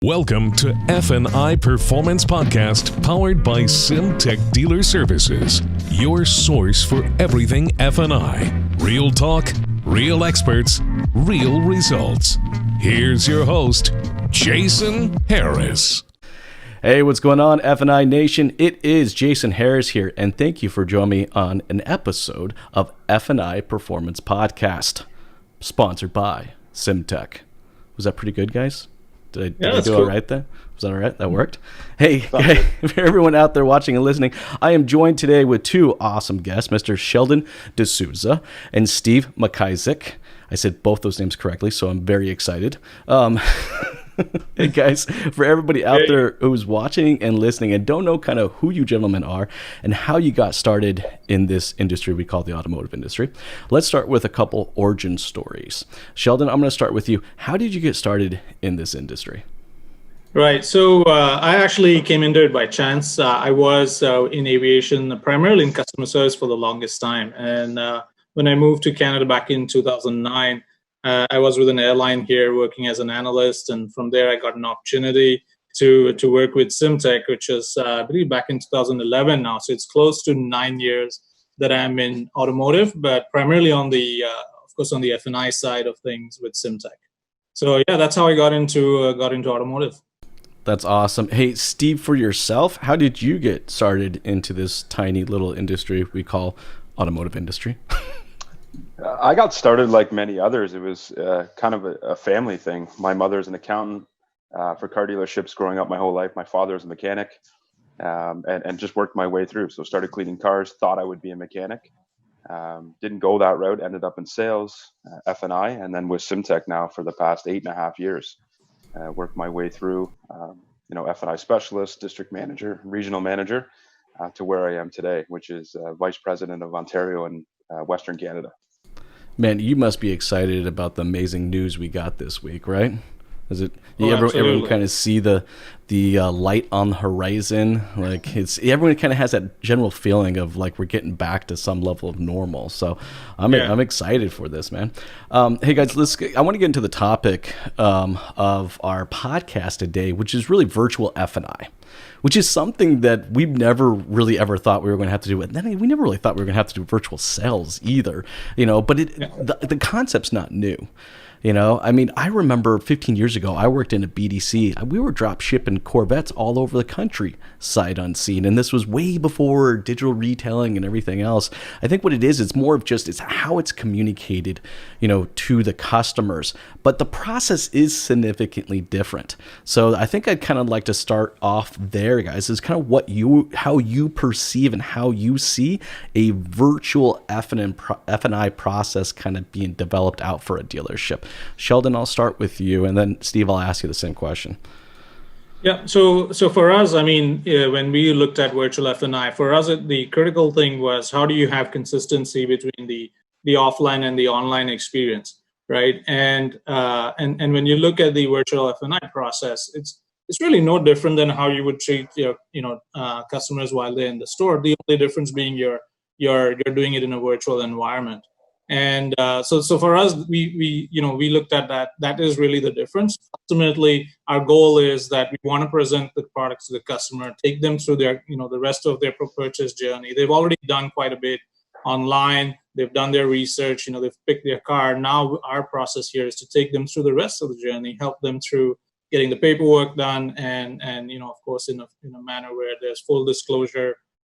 Welcome to F&I Performance Podcast, powered by Sym-Tech Dealer Services, your source for everything F&I. Real talk, real experts, real results. Here's your host, Jason Harris. Hey, what's going on, F&I Nation? It is Jason Harris here, and thank you for joining me on an episode of F&I Performance Podcast, sponsored by Sym-Tech. Was that pretty good, guys? Did I do all right there? Was that all right? That worked? Hey, for everyone out there watching and listening, I am joined today with two awesome guests, Mr. Sheldon D'Souza and Steve MacIsaac. I said both those names correctly, so I'm very excited. Hey guys, for everybody out there who's watching and listening and don't know kind of who you gentlemen are and how you got started in this industry we call the automotive industry, let's start with a couple origin stories. Sheldon, I'm going to start with you. How did you get started in this industry? Right. So I actually came into it by chance. I was in aviation, primarily in customer service for the longest time. And when I moved to Canada back in 2009, I was with an airline here working as an analyst, and from there I got an opportunity to work with Sym-Tech, which is I believe back in 2011 now. So it's close to 9 years that I'm in automotive, but primarily on the of course on the F&I side of things with Sym-Tech. So yeah, that's how I got into automotive. That's awesome. Hey, Steve, for yourself, how did you get started into this tiny little industry we call automotive industry? I got started like many others. It was kind of a family thing. My mother's an accountant for car dealerships growing up my whole life. My father's a mechanic and just worked my way through. So started cleaning cars, thought I would be a mechanic. Didn't go that route, ended up in sales, F&I, and then with Sym-Tech now for the past 8.5 years. Worked my way through, F&I specialist, district manager, regional manager, to where I am today, which is vice president of Ontario and Western Canada. Man, you must be excited about the amazing news we got this week, right? Is it? Everyone kind of see the light on the horizon? Like everyone kind of has that general feeling of like we're getting back to some level of normal. So I'm excited for this, man. Hey guys, I want to get into the topic of our podcast today, which is really virtual F&I. Which is something that we've never really ever thought we were going to have to do. And then we never really thought we were going to have to do virtual sales either, but the concept's not new. I mean, I remember 15 years ago, I worked in a BDC. We were drop shipping Corvettes all over the country, sight unseen. And this was way before digital retailing and everything else. I think what it is, it's more of it's how it's communicated, to the customers. But the process is significantly different. So I think I'd kind of like to start off there, guys, is kind of how you perceive and how you see a virtual F&I process kind of being developed out for a dealership. Sheldon, I'll start with you, and then Steve, I'll ask you the same question. Yeah, so for us, I mean, when we looked at virtual F&I, for us, the critical thing was how do you have consistency between the offline and the online experience, right? And when you look at the virtual F&I process, it's really no different than how you would treat your customers while they're in the store. The only difference being you're doing it in a virtual environment. And so for us, we looked at that. That is really the difference. Ultimately, our goal is that we want to present the products to the customer, take them through their, the rest of their purchase journey. They've already done quite a bit online. They've done their research. They've picked their car. Now our process here is to take them through the rest of the journey, help them through getting the paperwork done, and of course in a manner where there's full disclosure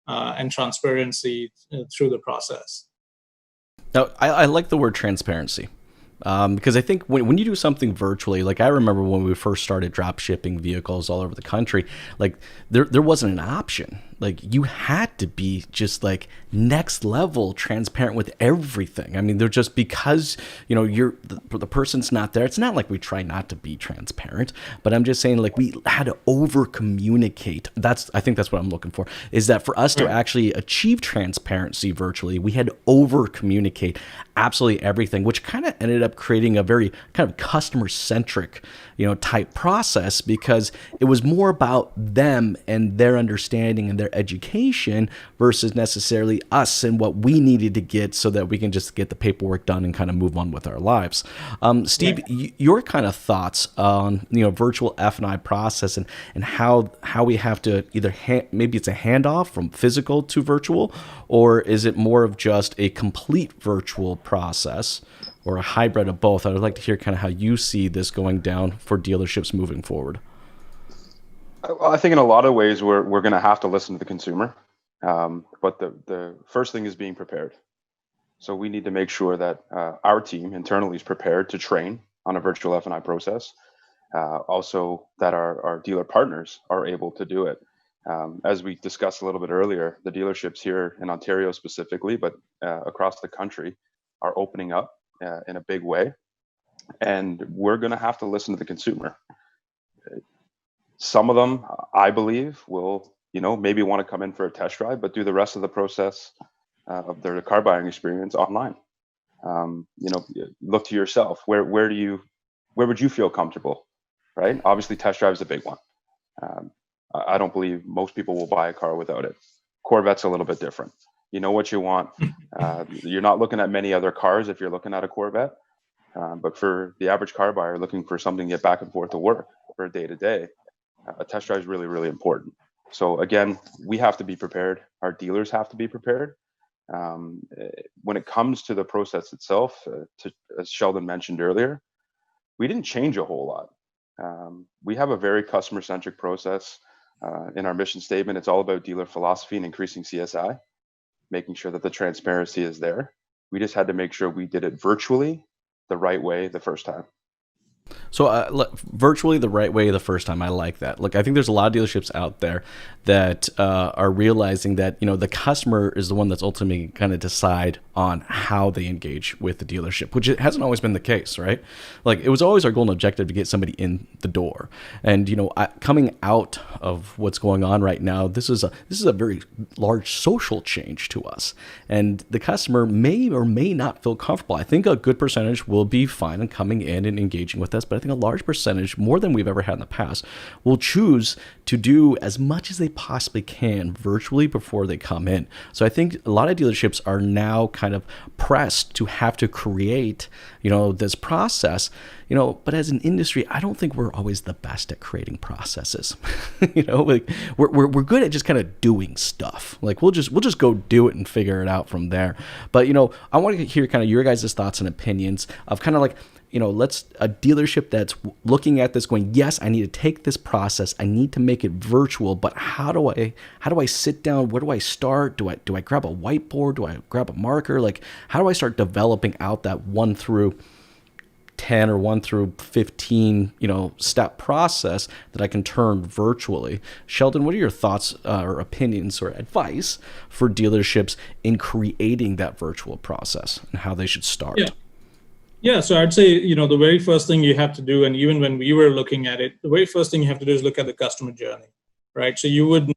and transparency through the process. Now, I like the word transparency because I think when you do something virtually, like I remember when we first started drop shipping vehicles all over the country, like there wasn't an option. Like you had to be just like next level transparent with everything. I mean, they're just because, the person's not there. It's not like we try not to be transparent, but I'm just saying like we had to over communicate. I think that's what I'm looking for, is that for us to actually achieve transparency virtually, we had to over communicate absolutely everything, which kind of ended up creating a very kind of customer centric, type process, because it was more about them and their understanding and their their education versus necessarily us and what we needed to get so that we can just get the paperwork done and kind of move on with our lives. Steve, your kind of thoughts on virtual F&I process and how we have to either maybe it's a handoff from physical to virtual, or is it more of just a complete virtual process or a hybrid of both? I would like to hear kind of how you see this going down for dealerships moving forward. I think in a lot of ways we're going to have to listen to the consumer, but the first thing is being prepared. So we need to make sure that our team internally is prepared to train on a virtual F&I process. Also that our dealer partners are able to do it. As we discussed a little bit earlier, the dealerships here in Ontario specifically, but across the country, are opening up in a big way. And we're going to have to listen to the consumer. Some of them, I believe, will, maybe want to come in for a test drive, but do the rest of the process of their car buying experience online. Look to yourself. Where would you feel comfortable, right? Obviously, test drive is a big one. I don't believe most people will buy a car without it. Corvette's a little bit different. You know what you want. You're not looking at many other cars if you're looking at a Corvette. But for the average car buyer looking for something to get back and forth to work for a day-to-day, a test drive is really, really important. So again, we have to be prepared. Our dealers have to be prepared. When it comes to the process itself, as Sheldon mentioned earlier, we didn't change a whole lot. We have a very customer-centric process. In our mission statement, it's all about dealer philosophy and increasing CSI, making sure that the transparency is there. We just had to make sure we did it virtually the right way the first time. So virtually the right way the first time. I like that. Look, I think there's a lot of dealerships out there that are realizing that, the customer is the one that's ultimately going to decide on how they engage with the dealership, which it hasn't always been the case, right? Like it was always our goal and objective to get somebody in the door. And, coming out of what's going on right now, this is a very large social change to us. And the customer may or may not feel comfortable. I think a good percentage will be fine in coming in and engaging with us, but I think a large percentage, more than we've ever had in the past, will choose to do as much as they possibly can virtually before they come in. So I think a lot of dealerships are now kind of pressed to have to create, this process, but as an industry, I don't think we're always the best at creating processes. Like we're good at just kind of doing stuff. Like we'll just go do it and figure it out from there. But, I want to hear kind of your guys' thoughts and opinions of kind of like, let's a dealership that's looking at this going, yes, I need to take this process. I need to make it virtual, but how do I sit down? Where do I start? Do I grab a whiteboard? Do I grab a marker? Like, how do I start developing out that 1 through 10 or 1 through 15, step process that I can turn virtually? Sheldon, what are your thoughts or opinions or advice for dealerships in creating that virtual process and how they should start? Yeah, so I'd say, the very first thing you have to do, and even when we were looking at it, the very first thing you have to do is look at the customer journey, right? So you would,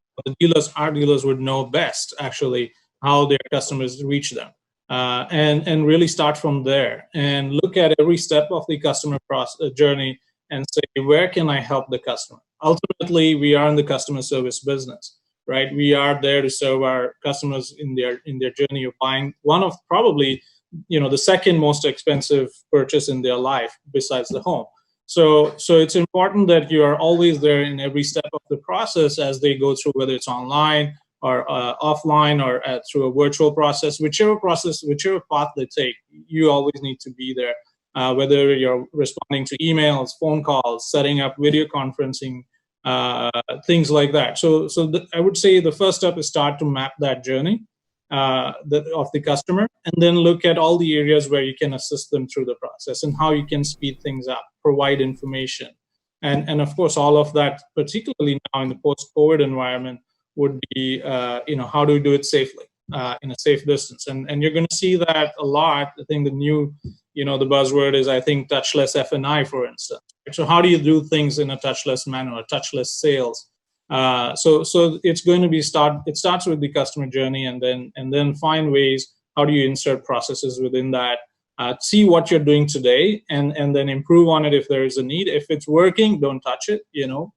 our dealers would know best actually how their customers reach them, and really start from there and look at every step of the customer journey and say, where can I help the customer? Ultimately, we are in the customer service business, right? We are there to serve our customers in their journey of buying one of probably the second most expensive purchase in their life besides the home. So it's important that you are always there in every step of the process as they go through, whether it's online or offline or through a virtual process, whichever path they take, you always need to be there. Whether you're responding to emails, phone calls, setting up video conferencing, things like that. So I would say the first step is start to map that journey of the customer, and then look at all the areas where you can assist them through the process and how you can speed things up, provide information. And of course, all of that, particularly now in the post-COVID environment, would be, how do we do it safely in a safe distance? And you're going to see that a lot. I think the new, the buzzword is, I think, touchless F&I, for instance. So how do you do things in a touchless manner, or touchless sales? So it's going to be it starts with the customer journey, and then find ways, how do you insert processes within that, see what you're doing today, and then improve on it if there is a need. If it's working, don't touch it,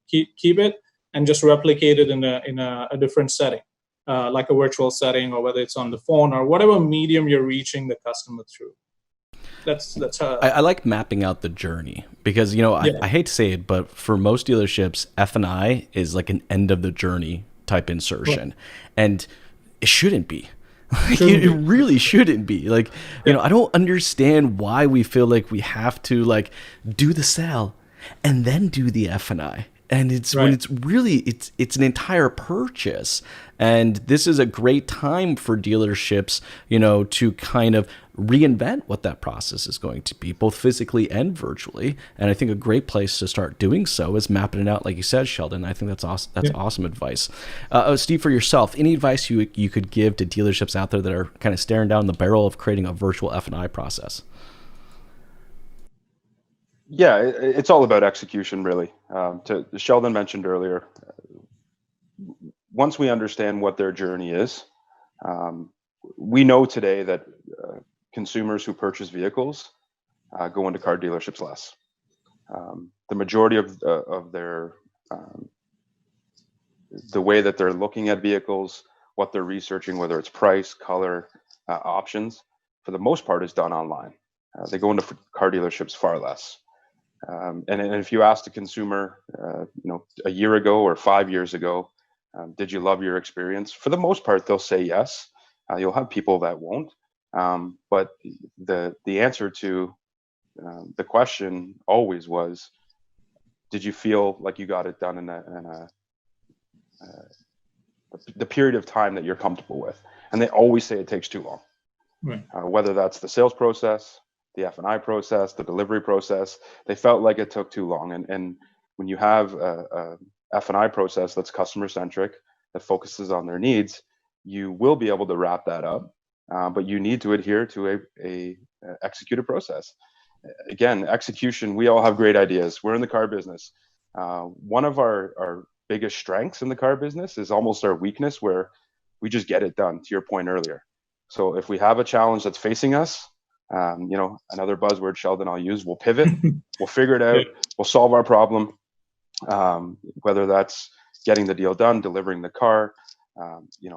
keep it. and just replicate it in a different setting, like a virtual setting, or whether it's on the phone or whatever medium you're reaching the customer through. That's how I like mapping out the journey because, I hate to say it, but for most dealerships, F&I is like an end of the journey type insertion. Right. And it shouldn't be. It really shouldn't be. Like, I don't understand why we feel like we have to like do the sell and then do the F&I. And it's when it's really, it's an entire purchase. And this is a great time for dealerships, to kind of reinvent what that process is going to be, both physically and virtually. And I think a great place to start doing so is mapping it out, like you said, Sheldon. I think that's awesome. That's awesome advice. Steve, for yourself, any advice you could give to dealerships out there that are kind of staring down the barrel of creating a virtual F&I process? Yeah, it's all about execution, really. Sheldon mentioned earlier, once we understand what their journey is, we know today that consumers who purchase vehicles go into car dealerships less. The majority of their the way that they're looking at vehicles, what they're researching, whether it's price, color, options, for the most part is done online. They go into car dealerships far less. And if you asked a consumer, a year ago or 5 years ago, did you love your experience? For the most part, they'll say yes. You'll have people that won't. But the answer to the question always was, did you feel like you got it done in the period of time that you're comfortable with? And they always say it takes too long. Right. Whether that's the sales process, the F&I process, the delivery process, they felt like it took too long. And when you have a F&I process that's customer centric, that focuses on their needs, you will be able to wrap that up. But you need to adhere to a executed process. Again, execution, we all have great ideas. We're in the car business. One of our biggest strengths in the car business is almost our weakness, where we just get it done, to your point earlier. So if we have a challenge that's facing us, another buzzword, Sheldon, I'll use, we'll pivot, we'll figure it out, we'll solve our problem, whether that's getting the deal done, delivering the car,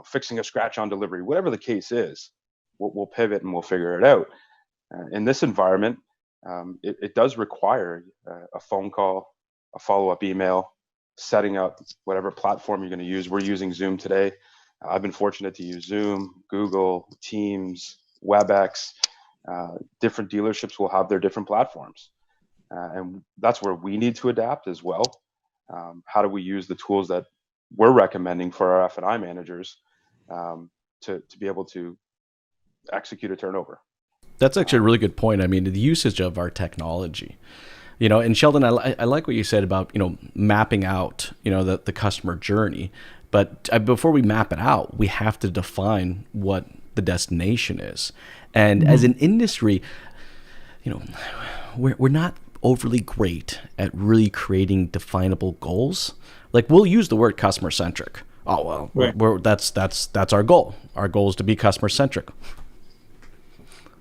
fixing a scratch on delivery, whatever the case is, we'll pivot and we'll figure it out. In this environment, it does require a phone call, a follow-up email, setting up whatever platform you're going to use. We're using Zoom today. I've been fortunate to use Zoom, Google, Teams, WebEx. Different dealerships will have their different platforms. And that's where we need to adapt as well. How do we use the tools that we're recommending for our F&I managers to be able to execute a turnover? That's actually a really good point. I mean, the usage of our technology, and Sheldon, I like what you said about, mapping out, the customer journey. But before we map it out, we have to define what the destination is. And as an industry, we're not overly great at really creating definable goals. Like, we'll use the word customer centric. Oh, well, that's our goal. Our goal is to be customer centric.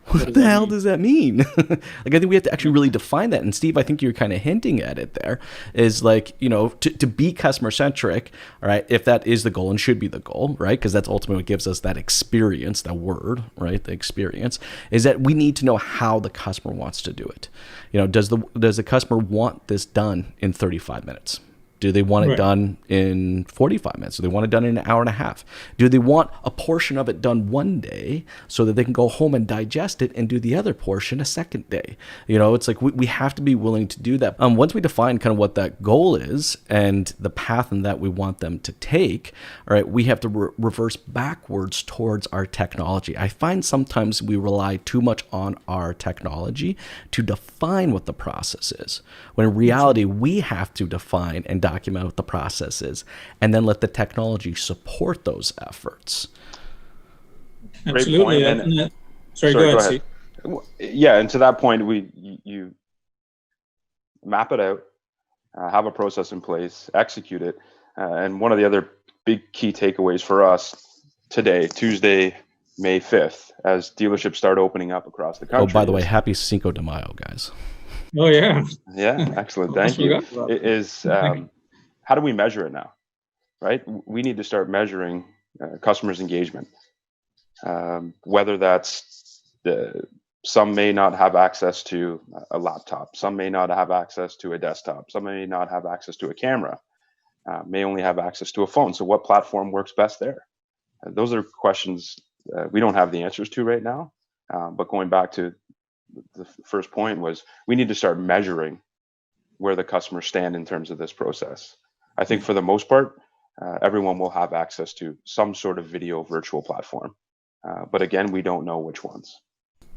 What the hell does that mean? Like, I think we have to actually really define that. And Steve, I think you're kind of hinting at it there, is like, to be customer centric, all right, if that is the goal and should be the goal, right? Because that's ultimately what gives us that experience, that word, right? The experience is that we need to know how the customer wants to do it. Does the customer want this done in 35 minutes? Do they want it done in 45 minutes? Do they want it done in an hour and a half? Do they want a portion of it done one day so that they can go home and digest it and do the other portion a second day? It's like we have to be willing to do that. Once we define kind of what that goal is and the path in that we want them to take, all right, we have to reverse backwards towards our technology. I find sometimes we rely too much on our technology to define what the process is, when in reality, we have to define and document what the process is, and then let the technology support those efforts. Absolutely. Sorry, go ahead. Yeah, and to that point, you map it out, have a process in place, execute it, and one of the other big key takeaways for us today, Tuesday, May 5th, as dealerships start opening up across the country. Oh, by the way, happy Cinco de Mayo, guys. Oh, yeah. Yeah, excellent. Thank you. It is, how do we measure it now? right? We need to start measuring customers' engagement. Whether that's some may not have access to a laptop, some may not have access to a desktop, some may not have access to a camera, may only have access to a phone. So what platform works best there? Those are questions we don't have the answers to right now. But going back to the first point was we need to start measuring where the customers stand in terms of this process. I think for the most part, everyone will have access to some sort of video virtual platform. But again, we don't know which ones.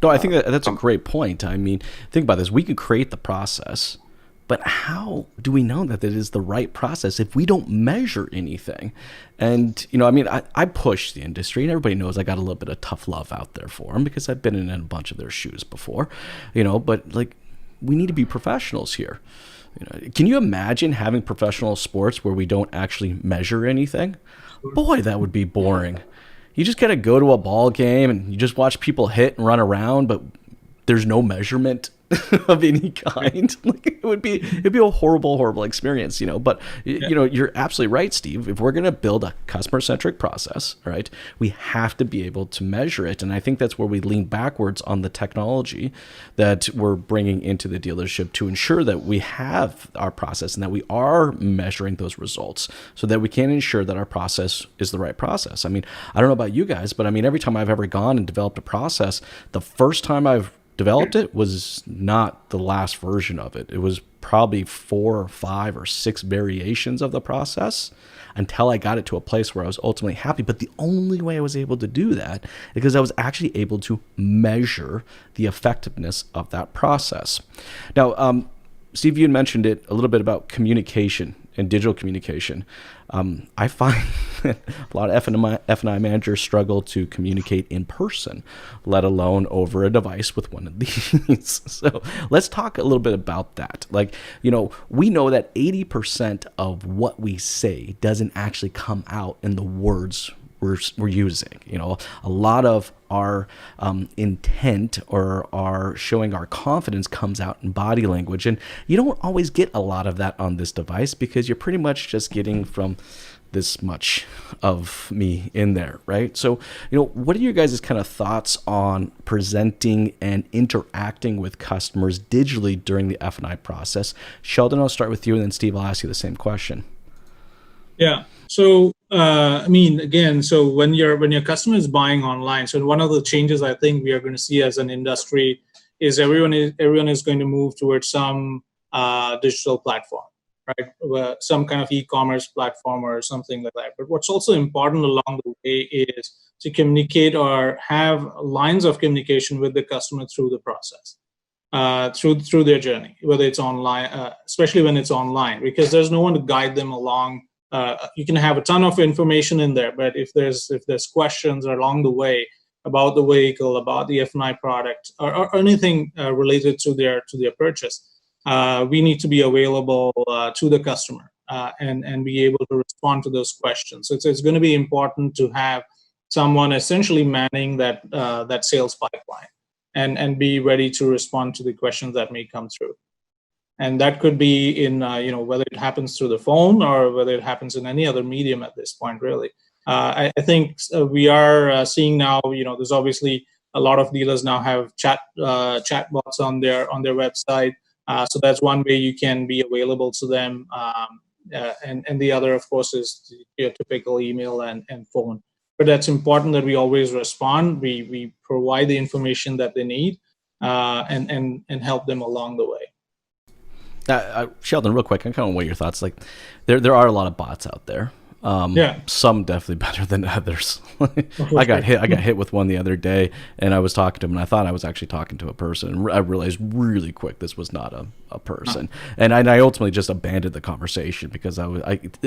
No, I think that's a great point. I mean, think about this. We could create the process, but how do we know that it is the right process if we don't measure anything? And, I mean, I push the industry, and everybody knows I got a little bit of tough love out there for them because I've been in a bunch of their shoes before, but like, we need to be professionals here. Can you imagine having professional sports where we don't actually measure anything? Boy, that would be boring. You just gotta go to a ball game and you just watch people hit and run around, but there's no measurement of any kind. Like it'd be a horrible experience, But you're absolutely right, Steve. If we're gonna build a customer-centric process, right, we have to be able to measure it, and I think that's where we lean backwards on the technology that we're bringing into the dealership to ensure that we have our process and that we are measuring those results, so that we can ensure that our process is the right process. I mean, I don't know about you guys, but I mean, every time I've ever gone and developed a process, the first time I've developed it was not the last version of it. It was probably 4 or 5 or 6 variations of the process until I got it to a place where I was ultimately happy. But the only way I was able to do that is because I was actually able to measure the effectiveness of that process. Now, Steve, you had mentioned it a little bit about communication and digital communication. I find that a lot of F&I managers struggle to communicate in person, let alone over a device with one of these. So let's talk a little bit about that. Like, we know that 80% of what we say doesn't actually come out in the words we're using. A lot of our intent or our showing our confidence comes out in body language, and you don't always get a lot of that on this device because you're pretty much just getting from this much of me in there, right? So, what are your guys' kind of thoughts on presenting and interacting with customers digitally during the F&I process? Sheldon, I'll start with you, and then Steve, I'll ask you the same question. Yeah. So, again, so when your customer is buying online, so one of the changes I think we are going to see as an industry is everyone is going to move towards some digital platform, right? Some kind of e-commerce platform or something like that. But what's also important along the way is to communicate or have lines of communication with the customer through the process, through their journey, whether it's online, especially when it's online, because there's no one to guide them along. You can have a ton of information in there, but if there's questions along the way about the vehicle, about the F&I product, or anything related to their purchase, we need to be available to the customer and be able to respond to those questions. So it's going to be important to have someone essentially manning that sales pipeline and be ready to respond to the questions that may come through. And that could be in, whether it happens through the phone or whether it happens in any other medium at this point, really. I think we are seeing now, there's obviously a lot of dealers now have chat bots on their website. So that's one way you can be available to them. And the other, of course, is your typical email and phone. But that's important that we always respond. We provide the information that they need and help them along the way. Sheldon, real quick, I kind of want your thoughts. Like, there are a lot of bots out there. Some definitely better than others. I got hit with one the other day, and I was talking to him, and I thought I was actually talking to a person, and I realized really quick this was not a person. And I ultimately just abandoned the conversation because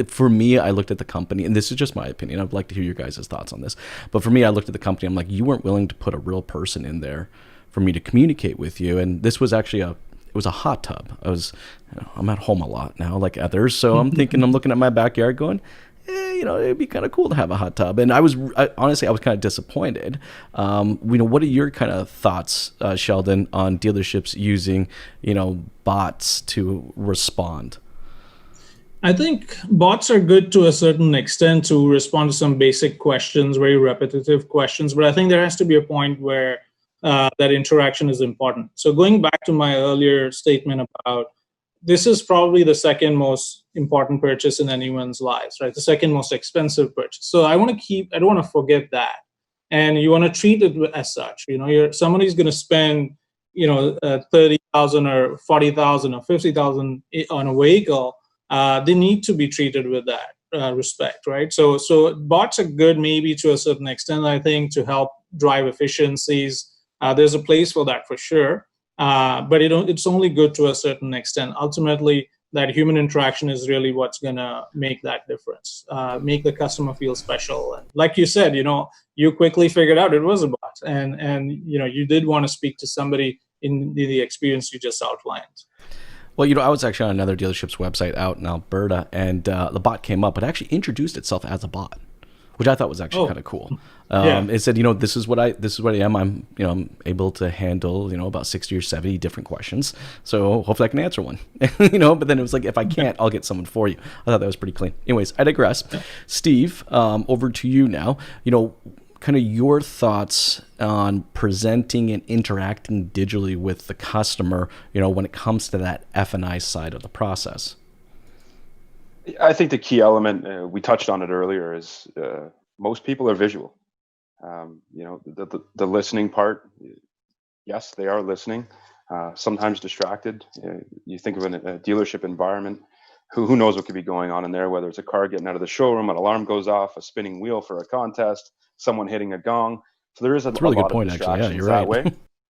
for me, I looked at the company, and this is just my opinion. I'd like to hear your guys' thoughts on this. But for me, I looked at the company. I'm like, you weren't willing to put a real person in there for me to communicate with you, and this was actually it was a hot tub. I'm at home a lot now, like others, so I'm looking at my backyard going, it'd be kind of cool to have a hot tub. And honestly, I was kind of disappointed. What are your kind of thoughts, Sheldon, on dealerships using, bots to respond? I think bots are good to a certain extent to respond to some basic questions, very repetitive questions, but I think there has to be a point where that interaction is important. So going back to my earlier statement about this is probably the second most important purchase in anyone's lives, right? The second most expensive purchase. So I don't want to forget that. And you want to treat it as such. Somebody's going to spend, 30,000 or 40,000 or 50,000 on a vehicle. They need to be treated with that respect, right? So bots are good maybe to a certain extent, I think, to help drive efficiencies. There's a place for that for sure. But it's only good to a certain extent. Ultimately, that human interaction is really what's going to make that difference, make the customer feel special. And like you said, you quickly figured out it was a bot, and you did want to speak to somebody in the experience you just outlined. Well, I was actually on another dealership's website out in Alberta, and the bot came up. It actually introduced itself as a bot, which I thought was actually kind of cool. It said, this is what I am. I'm able to handle, about 60 or 70 different questions. So hopefully I can answer one, but then it was like, if I can't, I'll get someone for you. I thought that was pretty clean. Anyways, I digress. Steve, over to you now. Kind of your thoughts on presenting and interacting digitally with the customer, when it comes to that F&I side of the process. I think the key element, we touched on it earlier, is most people are visual. The listening part, yes, they are listening, sometimes distracted. You think of a dealership environment, who knows what could be going on in there, whether it's a car getting out of the showroom, an alarm goes off, a spinning wheel for a contest, someone hitting a gong. So there is a really lot good point, of distractions actually. Yeah, you're right.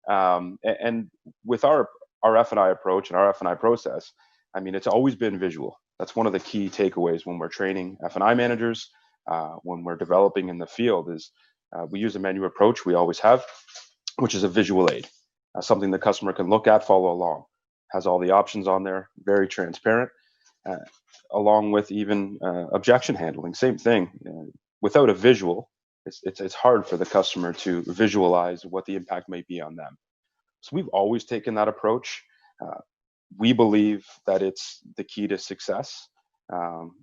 that way. And with our F&I approach and our F&I process, it's always been visual. That's one of the key takeaways when we're training F&I managers, when we're developing in the field, is we use a menu approach we always have, which is a visual aid, something the customer can look at, follow along. Has all the options on there, very transparent, along with even objection handling. Same thing. Without a visual, it's hard for the customer to visualize what the impact may be on them. So we've always taken that approach. We believe that it's the key to success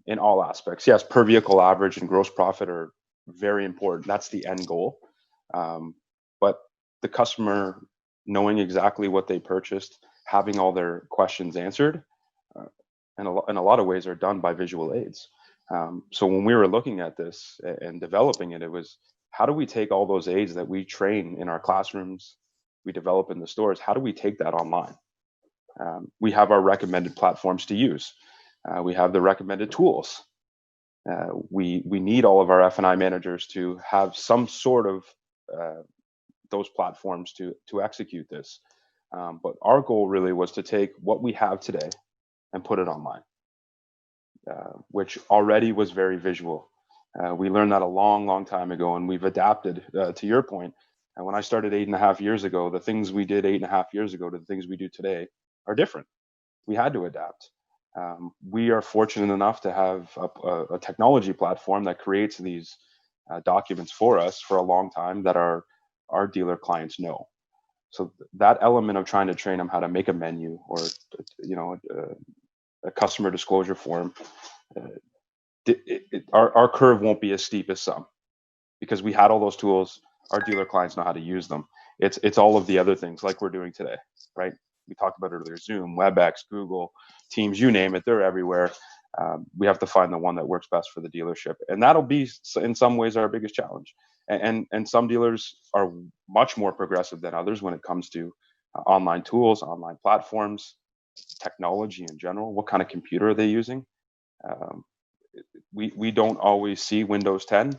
in all aspects. Yes, per vehicle average and gross profit are very important. That's the end goal. But the customer knowing exactly what they purchased, having all their questions answered, in a lot of ways are done by visual aids. So when we were looking at this and developing it, it was, how do we take all those aids that we train in our classrooms, we develop in the stores, how do we take that online? We have our recommended platforms to use. We have the recommended tools. We need all of our F&I managers to have some sort of those platforms to execute this. But our goal really was to take what we have today and put it online, which already was very visual. We learned that a long time ago, and we've adapted, to your point. And when I started 8.5 years ago, the things we did 8.5 years ago to the things we do today are different. We had to adapt. We are fortunate enough to have a technology platform that creates these documents for us for a long time that our dealer clients know. So that element of trying to train them how to make a menu or a customer disclosure form, our curve won't be as steep as some, because we had all those tools. Our dealer clients know how to use them. It's all of the other things like we're doing today, right? We talked about earlier, Zoom, WebEx, Google, Teams, you name it, they're everywhere. We have to find the one that works best for the dealership. And that'll be, in some ways, our biggest challenge. And some dealers are much more progressive than others when it comes to online tools, online platforms, technology in general. What kind of computer are they using? We don't always see Windows 10.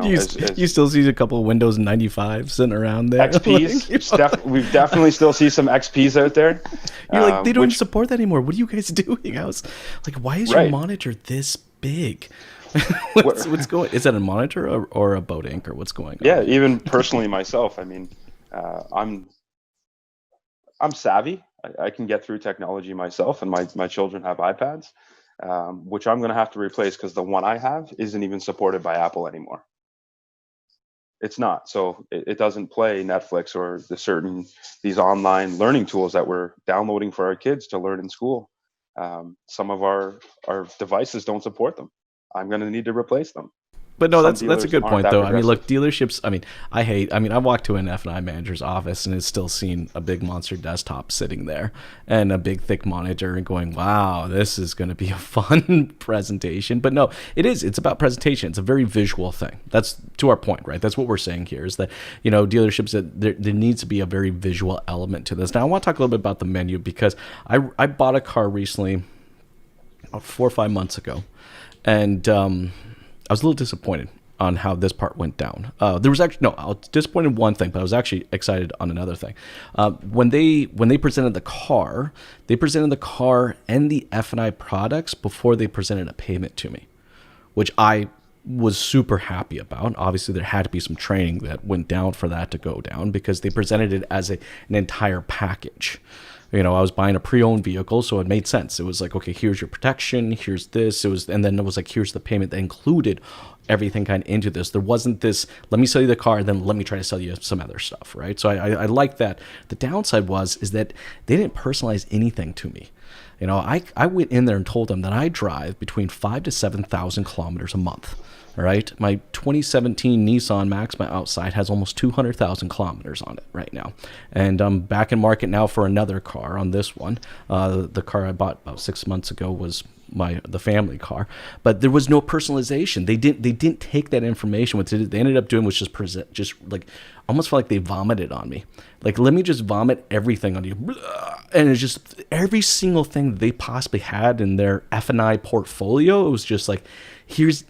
You still see a couple of Windows 95 sitting around there. XPs, we definitely still see some XPs out there. You're like, they don't support that anymore. What are you guys doing? I was like, why is your monitor this big? what's going? Is that a monitor or a boat anchor? What's going on? Yeah, even personally myself, I'm savvy. I can get through technology myself, and my children have iPads, which I'm going to have to replace because the one I have isn't even supported by Apple anymore. It's not. So it doesn't play Netflix or these online learning tools that we're downloading for our kids to learn in school. Some of our devices don't support them. I'm going to need to replace them. But no, Some that's a good dealers point, aren't though. that I mean, look, progressive. dealerships, I walked to an F&I manager's office and it's still seen a big monster desktop sitting there and a big thick monitor and going, wow, this is going to be a fun presentation. But no, it's about presentation. It's a very visual thing. That's to our point, right? That's what we're saying here is that, dealerships, that there needs to be a very visual element to this. Now, I want to talk a little bit about the menu because I bought a car recently, about 4 or 5 months ago, and I was a little disappointed on how this part went down. There was actually I was disappointed in one thing, but I was actually excited on another thing. When they presented the car, and the F&I products before they presented a payment to me, which I was super happy about. Obviously, there had to be some training that went down for that to go down because they presented it as an entire package. I was buying a pre-owned vehicle, so it made sense. It was like, okay, here's your protection, here's this. And then it was like, here's the payment that included everything kind of into this. There wasn't this, let me sell you the car, and then let me try to sell you some other stuff, right? So I like that. The downside is that they didn't personalize anything to me. I went in there and told them that I drive between 5,000 to 7,000 kilometers a month. All right, my 2017 Nissan Maxima Outside has almost 200,000 kilometers on it right now, and I'm back in market now for another car on this one. The car I bought about 6 months ago was the family car, but there was no personalization. They didn't take that information. What they ended up doing was just like almost felt like they vomited on me. Like, let me just vomit everything on you, and it's just every single thing that they possibly had in their F&I portfolio. It was just like, here's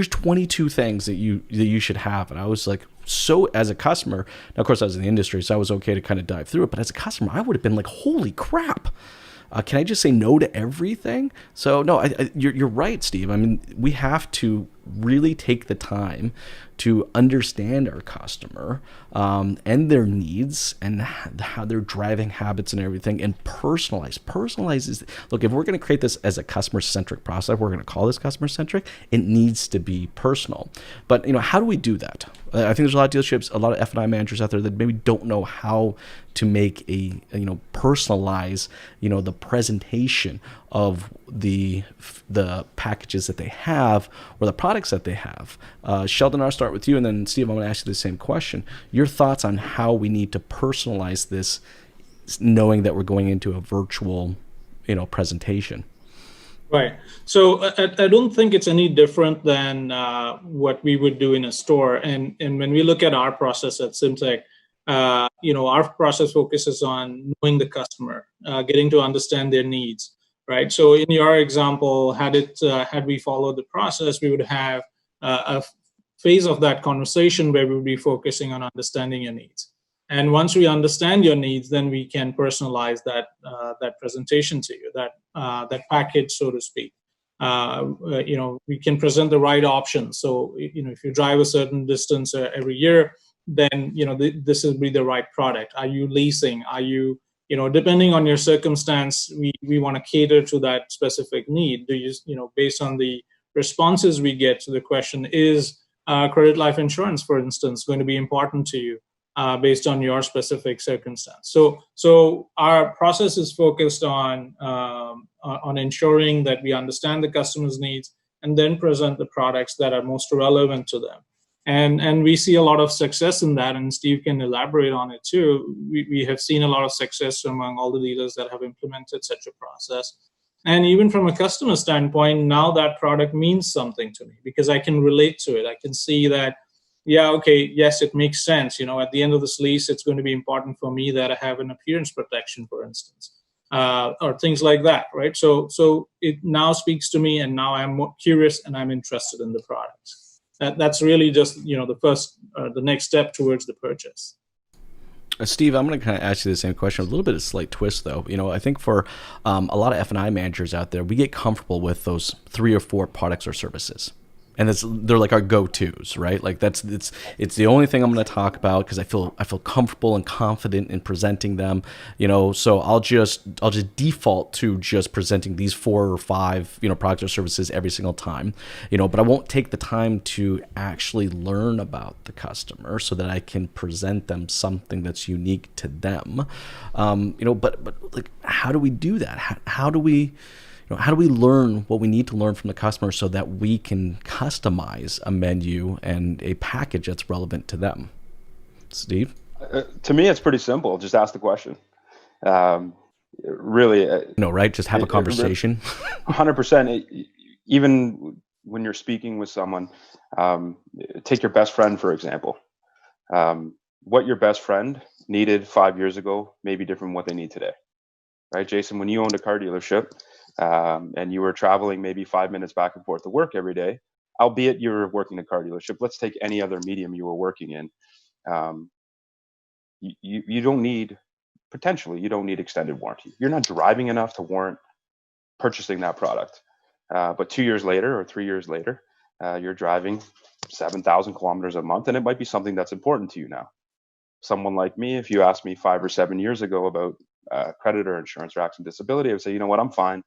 22 things that you should have. And I was like, so as a customer, now of course I was in the industry, so I was okay to kind of dive through it. But as a customer, I would have been like, holy crap. Can I just say no to everything? So no, you're right, Steve. I mean, we have to really take the time to understand our customer and their needs and how their driving habits and everything, and personalize. Personalize is, look, if we're going to create this as a customer-centric process, we're going to call this customer-centric, it needs to be personal. But, how do we do that? I think there's a lot of dealerships, a lot of F&I managers out there that maybe don't know how to make personalize, the presentation of the packages that they have or the products that they have. Sheldon, I'll start with you, and then Steve, I'm going to ask you the same question. Your thoughts on how we need to personalize this, knowing that we're going into a virtual, presentation. Right. So I don't think it's any different than what we would do in a store. And when we look at our process at Sym-Tech, our process focuses on knowing the customer, getting to understand their needs. Right. So in your example, had we followed the process, we would have a phase of that conversation where we would be focusing on understanding your needs. And once we understand your needs, then we can personalize that presentation to you, that package, so to speak. We can present the right options. So if you drive a certain distance every year, then this will be the right product. Are you leasing? Are you depending on your circumstance, we want to cater to that specific need. Do you, based on the responses we get to the question, is credit life insurance, for instance, going to be important to you based on your specific circumstance? So our process is focused on ensuring that we understand the customer's needs and then present the products that are most relevant to them. And we see a lot of success in that, and Steve can elaborate on it too. We have seen a lot of success among all the dealers that have implemented such a process. And even from a customer standpoint, now that product means something to me because I can relate to it. I can see that, yes, it makes sense. At the end of this lease, it's going to be important for me that I have an appearance protection, for instance, or things like that, right? So it now speaks to me, and now I'm more curious and I'm interested in the products. That's really just the next step towards the purchase. Steve, I'm going to kind of ask you the same question, a little bit of a slight twist though. I think for a lot of F&I managers out there, we get comfortable with those 3 or 4 products or services. And they're like our go-tos, right? Like it's the only thing I'm going to talk about because I feel comfortable and confident in presenting them, so I'll just default to just presenting these 4 or 5, products or services every single time, but I won't take the time to actually learn about the customer so that I can present them something that's unique to them. But like, how do we do that? How do we learn what we need to learn from the customer so that we can customize a menu and a package that's relevant to them? Steve? To me, it's pretty simple. Just ask the question. Really. Right? Just have a conversation. 100%. Even when you're speaking with someone, take your best friend, for example. What your best friend needed 5 years ago may be different from what they need today. Right, Jason? When you owned a car dealership, and you were traveling maybe 5 minutes back and forth to work every day, albeit you were working a car dealership. Let's take any other medium you were working in. You don't need extended warranty. You're not driving enough to warrant purchasing that product. But 2 years later or 3 years later, you're driving 7,000 kilometers a month, and it might be something that's important to you now. Someone like me, if you asked me 5 or 7 years ago about creditor insurance or accident disability, I would say, you know what, I'm fine.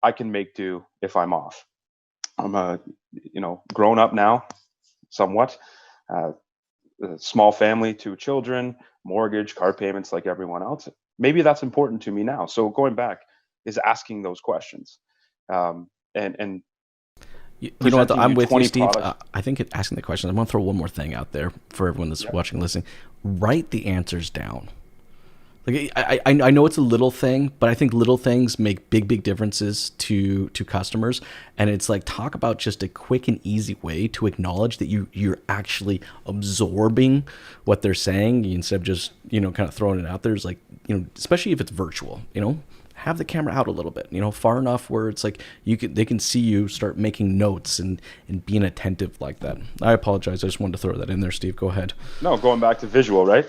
I can make do if I'm off. I'm grown up now, somewhat. A small family, 2 children, mortgage, car payments like everyone else. Maybe that's important to me now. So going back is asking those questions. And you know what? I'm with you, Steve. I think asking the questions. I'm going to throw one more thing out there for everyone that's watching and listening. Write the answers down. Like I know it's a little thing, but I think little things make big differences to customers. And it's like, talk about just a quick and easy way to acknowledge that you're actually absorbing what they're saying instead of just kind of throwing it out there. It's like, especially if it's virtual, have the camera out a little bit, far enough where it's like they can see you start making notes and being attentive like that. I apologize. I just wanted to throw that in there, Steve. Go ahead. No, going back to visual, right?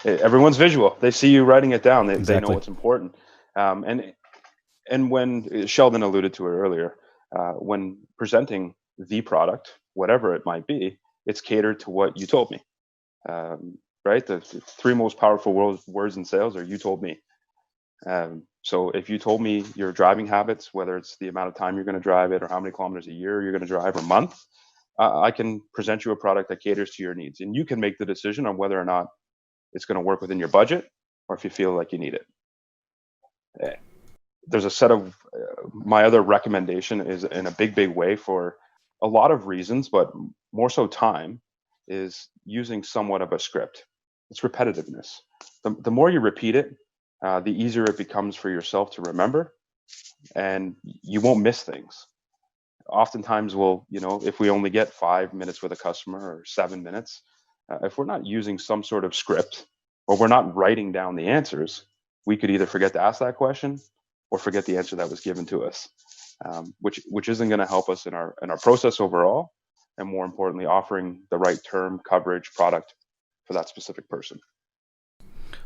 Everyone's visual. They see you writing it down. They know what's important. And when Sheldon alluded to it earlier, when presenting the product, whatever it might be, it's catered to what you told me. Right? The 3 most powerful words in sales are "you told me." So if you told me your driving habits, whether it's the amount of time you're going to drive it or how many kilometers a year you're going to drive or month, I can present you a product that caters to your needs. And you can make the decision on whether or not it's going to work within your budget or if you feel like you need it. There's a set of my other recommendation is in a big way for a lot of reasons, but more so time, is using somewhat of a script. It's repetitiveness. The more you repeat it, the easier it becomes for yourself to remember, and you won't miss things. Oftentimes if we only get 5 minutes with a customer or 7 minutes, if we're not using some sort of script or we're not writing down the answers, we could either forget to ask that question or forget the answer that was given to us, which isn't going to help us in our process overall, and more importantly, offering the right term, coverage, product for that specific person.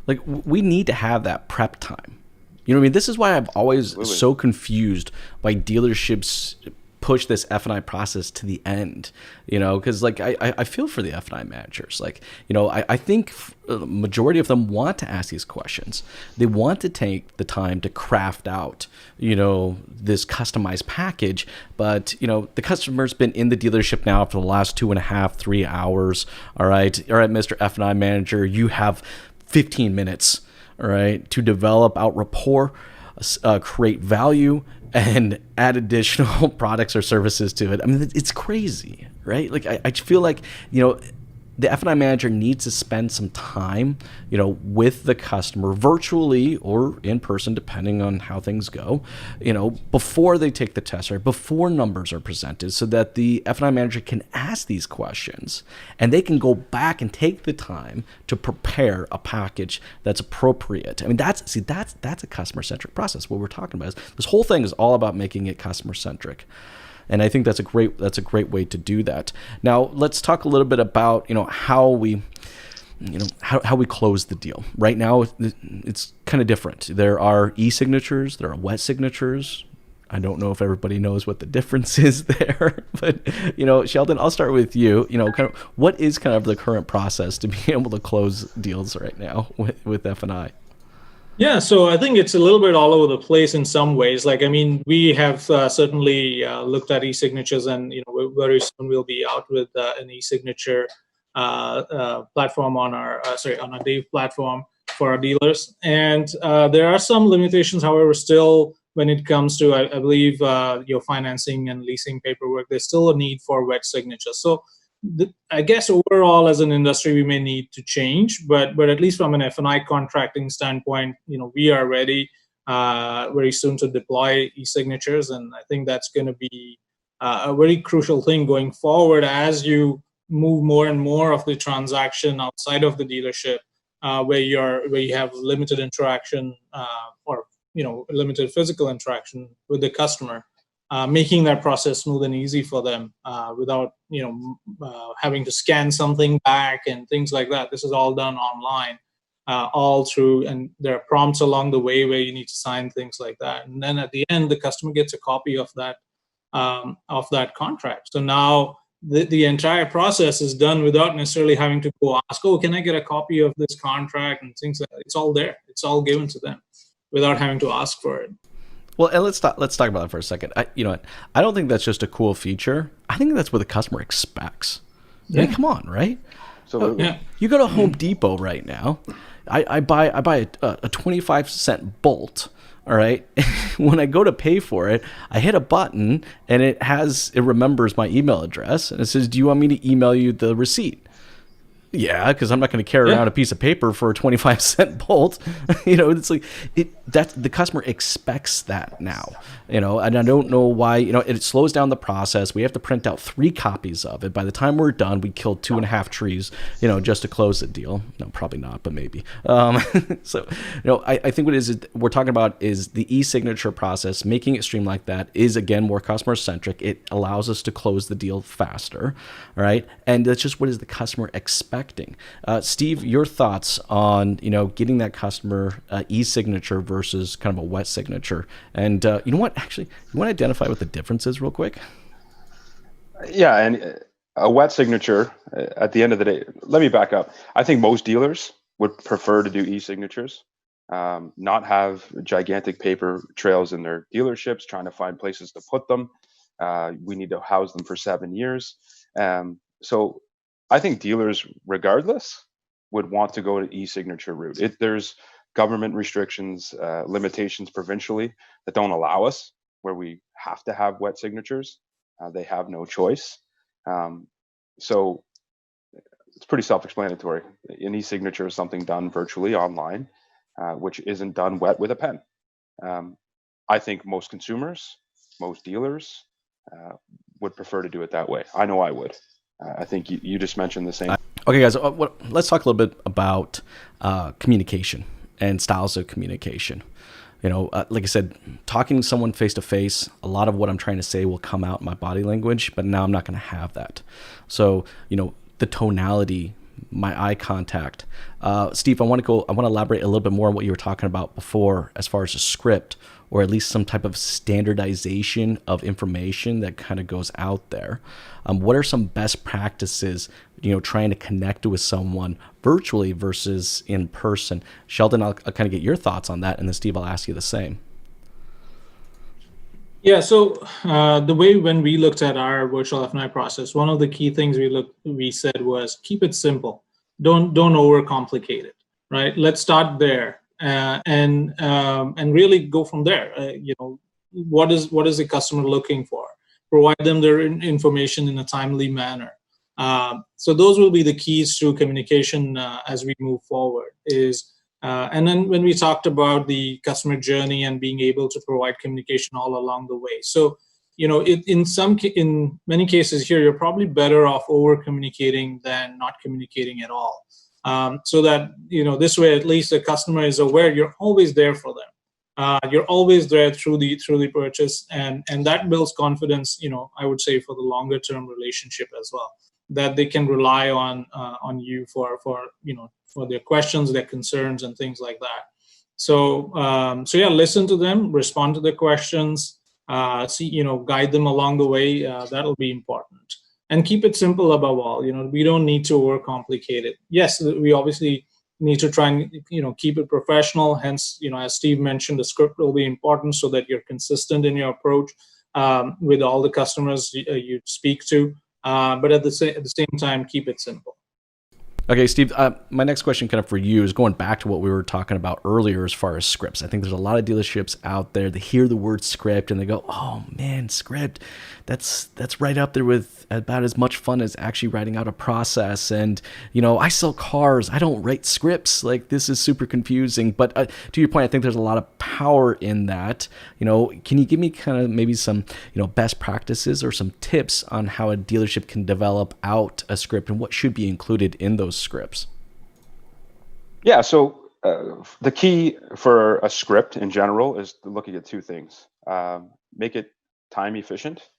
Like, we need to have that prep time. You know what I mean? This is why I'm always so confused by dealerships push this F&I process to the end, because like I feel for the F&I managers. Like, I think the majority of them want to ask these questions. They want to take the time to craft out, this customized package. But, the customer's been in the dealership now for the last 2.5, 3 hours. All right, Mr. F&I manager, you have 15 minutes, all right, to develop out rapport, create value, and add additional products or services to it. I mean, it's crazy, right? Like, I feel like, the F&I manager needs to spend some time, with the customer, virtually or in person, depending on how things go, before they take the test, right? Before numbers are presented, so that the F&I manager can ask these questions and they can go back and take the time to prepare a package that's appropriate. I mean, that's a customer-centric process. What we're talking about is this whole thing is all about making it customer-centric. And I think that's a great way to do that. Now, let's talk a little bit about, how we close the deal. Right now, it's kind of different. There are e-signatures, there are wet signatures. I don't know if everybody knows what the difference is there, but Sheldon, I'll start with you. Kind of what is kind of the current process to be able to close deals right now with F&I? Yeah, so I think it's a little bit all over the place in some ways. We have certainly looked at e-signatures, and very soon we'll be out with an e-signature platform on our Dave platform for our dealers. And there are some limitations, however, still when it comes to, I believe, your financing and leasing paperwork. There's still a need for wet signatures. So I guess overall as an industry, we may need to change, but at least from an F&I contracting standpoint, we are ready very soon to deploy e-signatures. And I think that's going to be a very crucial thing going forward as you move more and more of the transaction outside of the dealership, where you have limited interaction or limited physical interaction with the customer, making that process smooth and easy for them without having to scan something back and things like that. This is all done online, all through, and there are prompts along the way where you need to sign things like that. And then at the end, the customer gets a copy of that contract. So now the entire process is done without necessarily having to go ask, oh, can I get a copy of this contract and things like that. It's all there. It's all given to them without having to ask for it. Well, and let's talk about that for a second. I don't think that's just a cool feature. I think that's what the customer expects. Yeah. I mean, come on, right? So you go to Home Depot right now. I buy a 25-cent bolt. All right. When I go to pay for it, I hit a button and it remembers my email address and it says, "Do you want me to email you the receipt?" Yeah, because I'm not going to carry around a piece of paper for a 25-cent bolt. It's like that the customer expects that now. And I don't know why. It slows down the process. We have to print out 3 copies of it. By the time we're done, we killed 2.5 trees. Just to close the deal. No, probably not, but maybe. So, I think what we're talking about is the e-signature process. Making it stream like that is again more customer centric. It allows us to close the deal faster. All right, and that's just what is the customer expecting. Steve, your thoughts on getting that customer e-signature versus kind of a wet signature, and you know what? Actually, you want to identify what the difference is real quick? Yeah, and a wet signature. At the end of the day, let me back up. I think most dealers would prefer to do e-signatures, not have gigantic paper trails in their dealerships, trying to find places to put them. We need to house them for 7 years. So I think dealers, regardless, would want to go to e-signature route. There's government restrictions, limitations provincially that don't allow us, where we have to have wet signatures. They have no choice. So it's pretty self-explanatory. An e-signature is something done virtually online, which isn't done wet with a pen. I think most consumers, most dealers would prefer to do it that way. I know I would. I think you just mentioned the same. Okay, guys, let's talk a little bit about communication and styles of communication. Like I said, talking to someone face to face, a lot of what I'm trying to say will come out in my body language, but now I'm not going to have that. So, the tonality, my eye contact. Steve, I want to elaborate a little bit more on what you were talking about before, as far as a script, or at least some type of standardization of information that kind of goes out there. What are some best practices, trying to connect with someone virtually versus in person? Sheldon, I'll kind of get your thoughts on that, and then Steve, I'll ask you the same. Yeah, so the way when we looked at our virtual F&I process, one of the key things we said was keep it simple. Don't overcomplicate it, right? Let's start there and really go from there. What is the customer looking for? Provide them their information in a timely manner. So those will be the keys to communication as we move forward. And then when we talked about the customer journey and being able to provide communication all along the way. So, in many cases here, you're probably better off over communicating than not communicating at all. So that, this way, at least the customer is aware you're always there for them. You're always there through the purchase, and that builds confidence, I would say, for the longer term relationship as well, that they can rely on you for their questions, their concerns, and things like that. So yeah, listen to them, respond to their questions, guide them along the way. That'll be important. And keep it simple above all. We don't need to overcomplicate it. Yes, we obviously need to try and keep it professional. Hence, as Steve mentioned, the script will be important so that you're consistent in your approach with all the customers you speak to. But at the same time, keep it simple. Okay, Steve, my next question kind of for you is going back to what we were talking about earlier as far as scripts. I think there's a lot of dealerships out there that hear the word script and they go, oh man, script, that's right up there with about as much fun as actually writing out a process. And, I sell cars. I don't write scripts. Like, this is super confusing. But to your point, I think there's a lot of power in that. Can you give me kind of maybe some, best practices or some tips on how a dealership can develop out a script and what should be included in those scripts? Yeah, so the key for a script in general is looking at two things. Make it time efficient,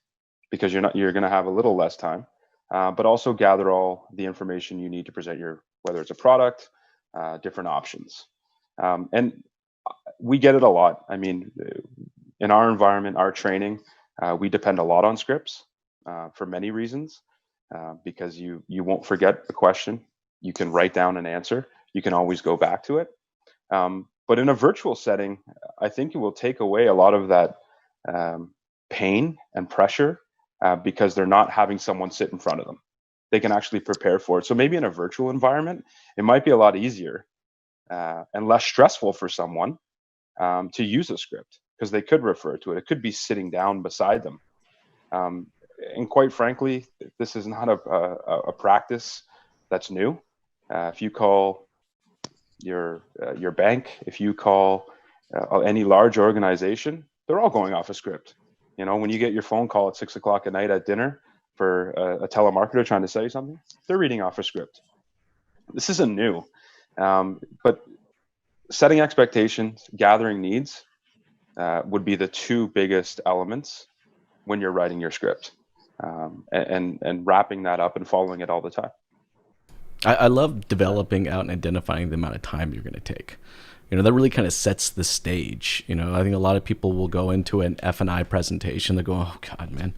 because you're going to have a little less time, but also gather all the information you need to present whether it's a product, different options. And we get it a lot. I mean, in our environment, our training, we depend a lot on scripts for many reasons, because you won't forget a question. You can write down an answer. You can always go back to it. But in a virtual setting, I think it will take away a lot of that pain and pressure because they're not having someone sit in front of them. They can actually prepare for it. So maybe in a virtual environment, it might be a lot easier and less stressful for someone to use a script, because they could refer to it. It could be sitting down beside them. And quite frankly, this is not a practice that's new. If you call your bank, if you call any large organization, they're all going off a script. When you get your phone call at 6 o'clock at night at dinner for a telemarketer trying to sell you something, they're reading off a script. This isn't new, but setting expectations, gathering needs would be the two biggest elements when you're writing your script, and wrapping that up and following it all the time. I love developing out and identifying the amount of time you're going to take. That really kind of sets the stage. I think a lot of people will go into an F&I presentation. They go, oh God, man,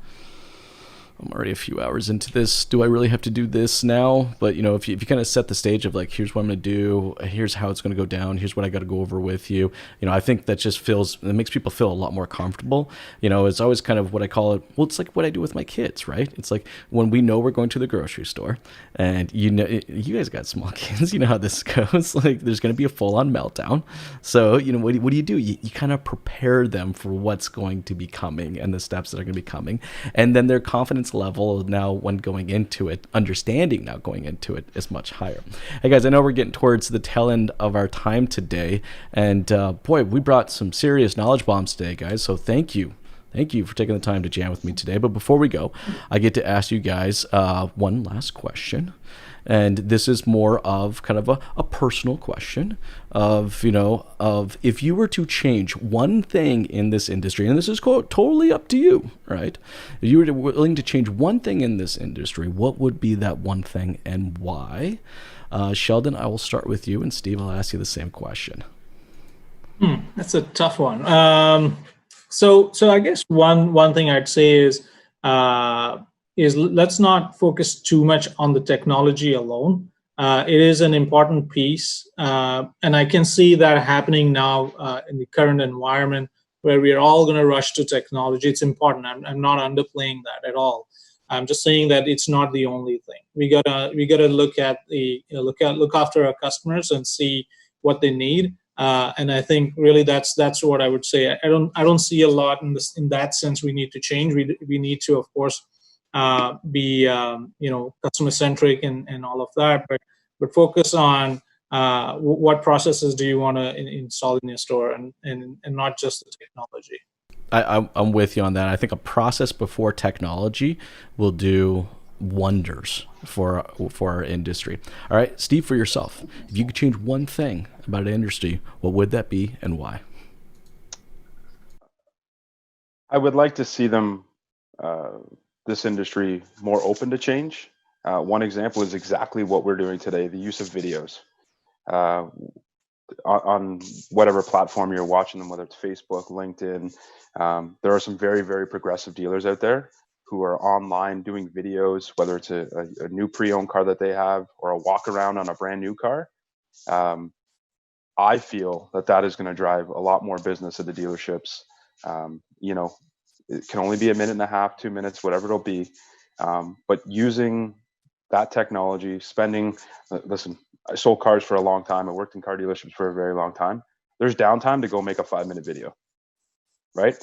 I'm already a few hours into this. Do I really have to do this now? But, if you kind of set the stage of like, here's what I'm going to do, here's how it's going to go down, here's what I got to go over with you. I think that just it makes people feel a lot more comfortable. It's always kind of what I call it. Well, it's like what I do with my kids, right? It's like when we know we're going to the grocery store and you guys got small kids, you know how this goes. Like there's going to be a full on meltdown. So, what do you do? You kind of prepare them for what's going to be coming and the steps that are going to be coming. And then their confidence level now when going into it, understanding now going into it, is much higher. Hey guys, I know we're getting towards the tail end of our time today, and boy, we brought some serious knowledge bombs today, guys, so thank you for taking the time to jam with me today. But before we go, I get to ask you guys one last question. And this is more of kind of a personal question of if you were to change one thing in this industry, and this is totally up to you, right? If you were willing to change one thing in this industry, what would be that one thing and why? Sheldon, I will start with you, and Steve, I'll ask you the same question. That's a tough one. So I guess one thing I'd say is let's not focus too much on the technology alone. It is an important piece, and I can see that happening now in the current environment where we are all going to rush to technology. It's important. I'm not underplaying that at all. I'm just saying that it's not the only thing. We gotta look at look after our customers and see what they need. And I think really that's what I would say. I don't see a lot in that sense. We need to change. We need to, of course, be customer centric and all of that, but focus on what processes do you want to install in your store, and not just the technology. I'm with you on that. I think a process before technology will do wonders for our industry. All right, Steve, for yourself, if you could change one thing about an industry, what would that be and why? I would like to see them this industry more open to change. One example is exactly what we're doing today, the use of videos. on whatever platform you're watching them, whether it's Facebook, LinkedIn, there are some very, very progressive dealers out there who are online doing videos, whether it's a new pre-owned car that they have or a walk around on a brand new car. I feel that is going to drive a lot more business at the dealerships. It can only be a minute and a half, 2 minutes, whatever it'll be. But using that technology, listen, I sold cars for a long time. I worked in car dealerships for a very long time. There's downtime to go make a 5-minute video, right?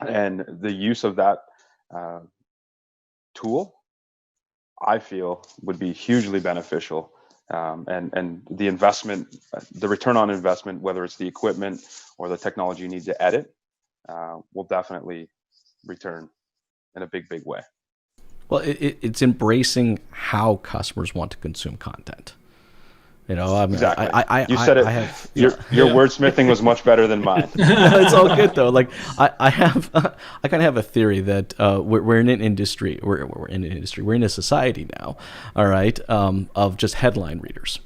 And the use of that tool, I feel, would be hugely beneficial. And the investment, the return on investment, whether it's the equipment or the technology you need to edit, will definitely return in a big, big way. Well, it's embracing how customers want to consume content. Exactly. You said it. Your wordsmithing was much better than mine. It's all good though. Like I kind of have a theory that we're in an industry. We're in a society now. All right, of just headline readers.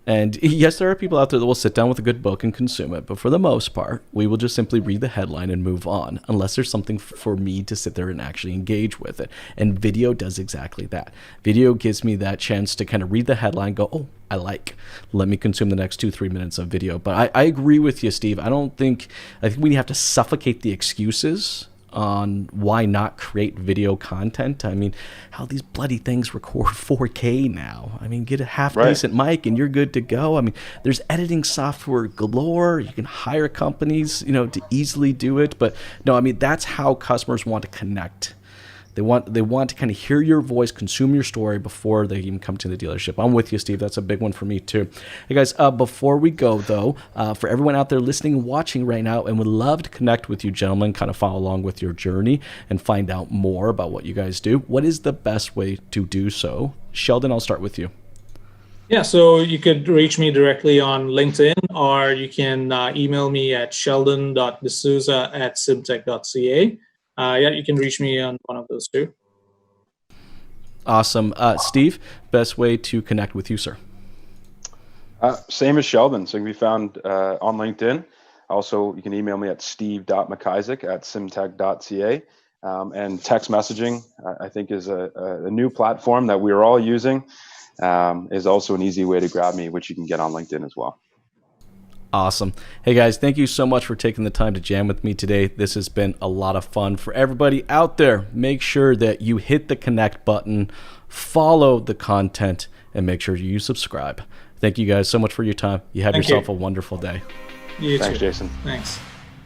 And yes, there are people out there that will sit down with a good book and consume it, but for the most part, we will just simply read the headline and move on, unless there's something for me to sit there and actually engage with it. And video does exactly that. Video gives me that chance to kind of read the headline, go, oh, let me consume the next 2-3 minutes of video. But I agree with you, Steve. I think we have to suffocate the excuses on why not create video content. I mean, how these bloody things record 4K now. I mean, get a half decent mic and you're good to go. I mean, there's editing software galore. You can hire companies, to easily do it. But no, I mean, that's how customers want to connect. They want to kind of hear your voice, consume your story before they even come to the dealership. I'm with you, Steve. That's a big one for me too. Hey guys, before we go though, for everyone out there listening and watching right now, and would love to connect with you gentlemen, kind of follow along with your journey and find out more about what you guys do, what is the best way to do so? Sheldon, I'll start with you. Yeah, so you could reach me directly on LinkedIn, or you can email me at sheldon.D'Souza@symtech.ca. You can reach me on one of those two. Awesome. Steve, best way to connect with you, sir? Same as Sheldon. So you can be found on LinkedIn. Also, you can email me at steve.macisaac@symtech.ca. And text messaging, I think, is a new platform that we're all using. Is also an easy way to grab me, which you can get on LinkedIn as well. Awesome. Hey guys, thank you so much for taking the time to jam with me today. This has been a lot of fun. For everybody out there, make sure that you hit the connect button, follow the content, and make sure you subscribe. Thank you guys so much for your time. You have yourself a wonderful day. You too. Thanks, Jason. Thanks.